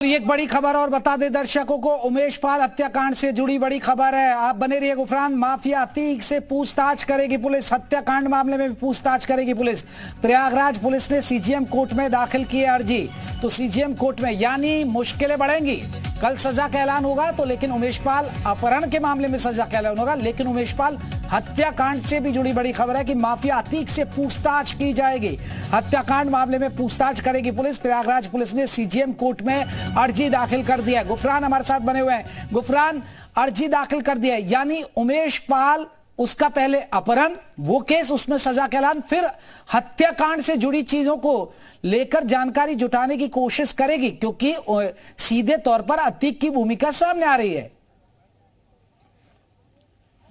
एक बड़ी खबर और बता दें दर्शकों को, उमेश पाल हत्याकांड से जुड़ी बड़ी खबर है। आप बने रहिए गुफरान। माफिया अतीक से पूछताछ करेगी पुलिस। हत्याकांड मामले में भी पूछताछ करेगी पुलिस। प्रयागराज पुलिस ने सीजीएम कोर्ट में दाखिल की है अर्जी। तो सीजीएम कोर्ट में यानी मुश्किलें बढ़ेंगी। कल सजा का ऐलान होगा तो, लेकिन उमेश पाल अपहरण के मामले में सजा का ऐलान होगा, लेकिन उमेश पाल हत्याकांड से भी जुड़ी बड़ी खबर है कि माफिया अतीक से पूछताछ की जाएगी। हत्याकांड मामले में पूछताछ करेगी पुलिस। प्रयागराज पुलिस ने सीजीएम कोर्ट में अर्जी दाखिल कर दिया है। गुफरान हमारे साथ बने हुए हैं। गुफरान, अर्जी दाखिल कर दिया है यानी उमेश पाल, उसका पहले अपहरण, वो केस, उसमें सजा का ऐलान, फिर हत्याकांड से जुड़ी चीजों को लेकर जानकारी जुटाने की कोशिश करेगी, क्योंकि सीधे तौर पर अतीक की भूमिका सामने आ रही है।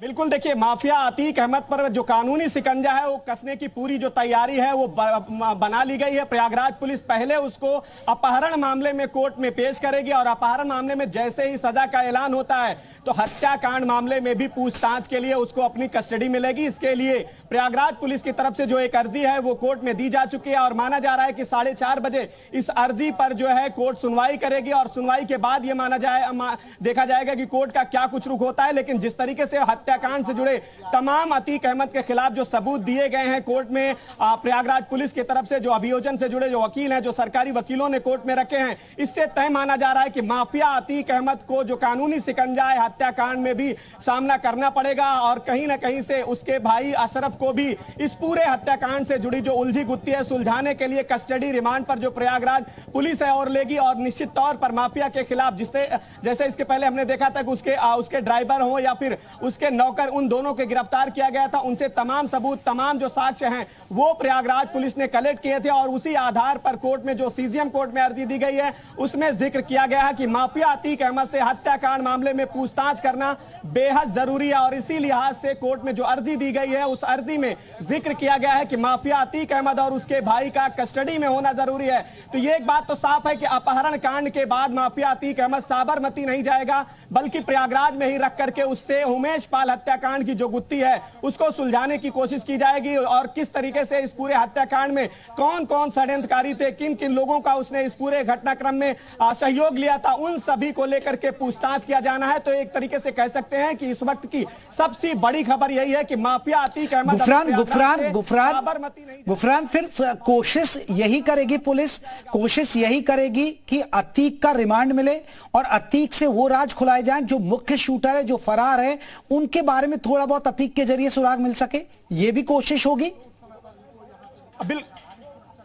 बिल्कुल, देखिए, माफिया अतीक अहमद पर जो कानूनी शिकंजा है वो कसने की पूरी जो तैयारी है वो बना ली गई है। प्रयागराज पुलिस पहले उसको अपहरण मामले में कोर्ट में पेश करेगी और अपहरण मामले में जैसे ही सजा का ऐलान होता है तो हत्याकांड मामले में भी पूछताछ के लिए उसको अपनी कस्टडी मिलेगी। इसके लिए प्रयागराज पुलिस की तरफ से जो एक अर्जी है वो कोर्ट में दी जा चुकी है और माना जा रहा है कि 4:30 बजे इस अर्जी पर जो है कोर्ट सुनवाई करेगी और सुनवाई के बाद ये देखा जाएगा कि कोर्ट का क्या कुछ रुख होता है। लेकिन जिस तरीके से हत्याकांड से जुड़े तमाम अतीक अहमद के खिलाफ जो सबूत दिए गए हैं कोर्ट में, प्रयागराज पुलिस की तरफ से जो अभियोजन से जुड़े जो वकील हैं, जो सरकारी वकीलों ने कोर्ट में रखे हैं, इससे तय माना जा रहा है कि माफिया अतीक अहमद को जो कानूनी शिकंजा है हत्याकांड में भी सामना करना पड़ेगा और कहीं ना कहीं से उसके भाई अशरफ को भी इस पूरे हत्याकांड से जुड़ी जो उलझी गुत्थी है सुलझाने के लिए कस्टडी रिमांड पर जो प्रयागराज पुलिस है और लेगी। और निश्चित तौर पर माफिया के खिलाफ जैसे इसके पहले हमने देखा था कि उसके ड्राइवर हो या फिर उसके नौकर, उन दोनों के गिरफ्तार किया गया था। उनसे तमाम सबूत, तमाम जो साक्ष्य हैं वो प्रयागराज पुलिस ने कलेक्ट किए थे और उसी आधार पर कोर्ट में जो सीजीएम कोर्ट में अर्जी दी गई है उसमें जिक्र किया गया है कि माफिया अतीक अहमद से हत्याकांड मामले में पूछताछ करना बेहद जरूरी है। और इसी लिहाज से कोर्ट में जो अर्जी दी गई है उस अर्जी में जिक्र किया गया है कि माफिया अतीक अहमद और उसके भाई का कस्टडी में होना जरूरी है। तो ये एक बात तो साफ है कि अपहरण कांड के बाद माफिया अतीक अहमद साबरमती नहीं जाएगा, बल्कि प्रयागराज में ही रख करके उससे उमेश पाल हत्याकांड की जो गुत्थी है उसको सुलझाने की कोशिश की जाएगी। और किस तरीके से इस पूरे हत्याकांड में कौन कौन षड्यंत्रकारी थे, किन किन लोगों का उसने इस पूरे घटनाक्रम में सहयोग लिया था, उन सभी को लेकर के पूछताछ किया जाना है। तो एक तरीके से कह सकते हैं कि इस वक्त की सबसे बड़ी खबर यही है कि माफिया अतीक अहमद गुफरान फिर कोशिश यही करेगी पुलिस, कोशिश यही करेगी कि अतीक का रिमांड मिले और अतीक से वो राज खुलाए जाएं जो मुख्य शूटर है, जो फरार है, उनके बारे में थोड़ा बहुत अतीक के जरिए सुराग मिल सके। ये भी कोशिश होगी।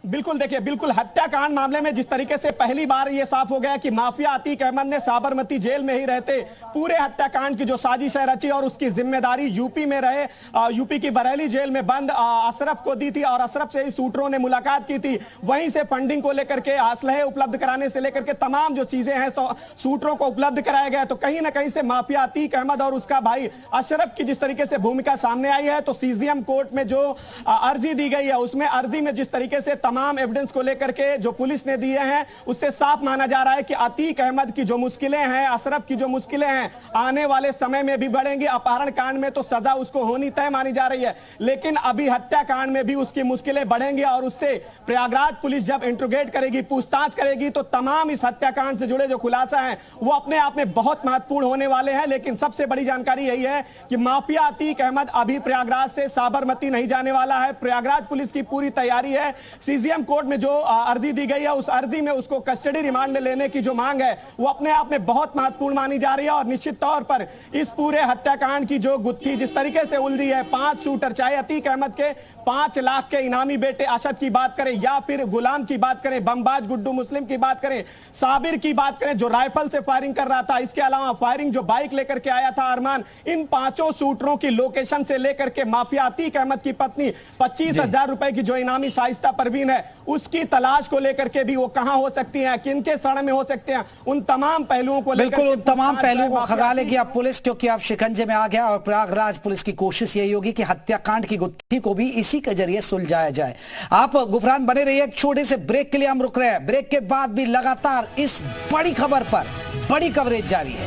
बिल्कुल, देखिए, बिल्कुल हत्याकांड मामले में जिस तरीके से पहली बार यह साफ हो गया कि माफिया अतीक अहमद ने साबरमती जेल में ही रहते पूरे हत्याकांड की जो साजिश है रची और उसकी जिम्मेदारी यूपी में रहे, यूपी की बरेली जेल में बंद अशरफ को दी थी और अशरफ से ही शूटरों ने मुलाकात की थी। वहीं से फंडिंग को लेकर के, असलहे उपलब्ध कराने से लेकर के तमाम जो चीजें हैं शूटरों को उपलब्ध कराया गया। तो कहीं ना कहीं से माफिया अतीक अहमद और उसका भाई अशरफ की जिस तरीके से भूमिका सामने आई है, तो सीजीएम कोर्ट में जो अर्जी दी गई है उसमें अर्जी में जिस तरीके से तमाम एविडेंस को लेकर के जो पुलिस ने दिए हैं उससे साफ माना जा रहा है कि अतीक अहमद की जो मुश्किलें हैं, अशरफ की जो मुश्किलें हैं, आने वाले समय में भी बढ़ेंगी। अपहरण कांड में तो सजा उसको होनी तय मानी जा रही है, लेकिन अभी हत्याकांड में भी उसकी मुश्किलें बढ़ेंगी और उससे प्रयागराज पुलिस जब इंट्रोगेट करेगी, पूछताछ करेगी, तो तमाम इस हत्याकांड से जुड़े जो खुलासा हैं वो अपने आप में बहुत महत्वपूर्ण होने वाले हैं। लेकिन सबसे बड़ी जानकारी यही है कि माफिया अतीक अहमद अभी प्रयागराज से साबरमती नहीं जाने वाला है। प्रयागराज पुलिस की पूरी तैयारी है। सीजीएम कोर्ट में जो अर्जी दी गई है उस अर्जी में उसको कस्टडी रिमांड में लेने की जो मांग है वो अपने आप में बहुत महत्वपूर्ण मानी जा रही है। और निश्चित तौर पर इस पूरे हत्याकांड की जो गुत्थी जिस तरीके से उलझी है, 5 शूटर, चाहे अतीक अहमद के 5 लाख के इनामी बेटे अशद की बात करें या फिर गुलाम की बात करें, बमबाज गुड्डू मुस्लिम की बात करें, साबिर की बात करें जो राइफल से फायरिंग कर रहा था, इसके अलावा फायरिंग जो बाइक लेकर के आया था अरमान, इन 5 शूटरों की लोकेशन से लेकर के माफिया अतीक अहमद की पत्नी 25,000 रुपए की जो इनामी शाइस्ता परवीन है उसकी तलाश को लेकर के भी वो कहां हो सकती हैं, किनके शरण में हो सकते हैं, उन तमाम पहलुओं को लेकर बिल्कुल उन तमाम पहलुओं को खंगालेगी अब पुलिस, क्योंकि अब शिकंजे में आ गया। और प्रयागराज पुलिस की कोशिश यही होगी कि हत्याकांड की गुत्थी को भी इसी के जरिए सुलझाया जाए। आप गुफरान बने रहिए। एक छोटे से ब्रेक के लिए हम रुक रहे हैं। ब्रेक के बाद भी लगातार इस बड़ी खबर पर बड़ी कवरेज जारी है।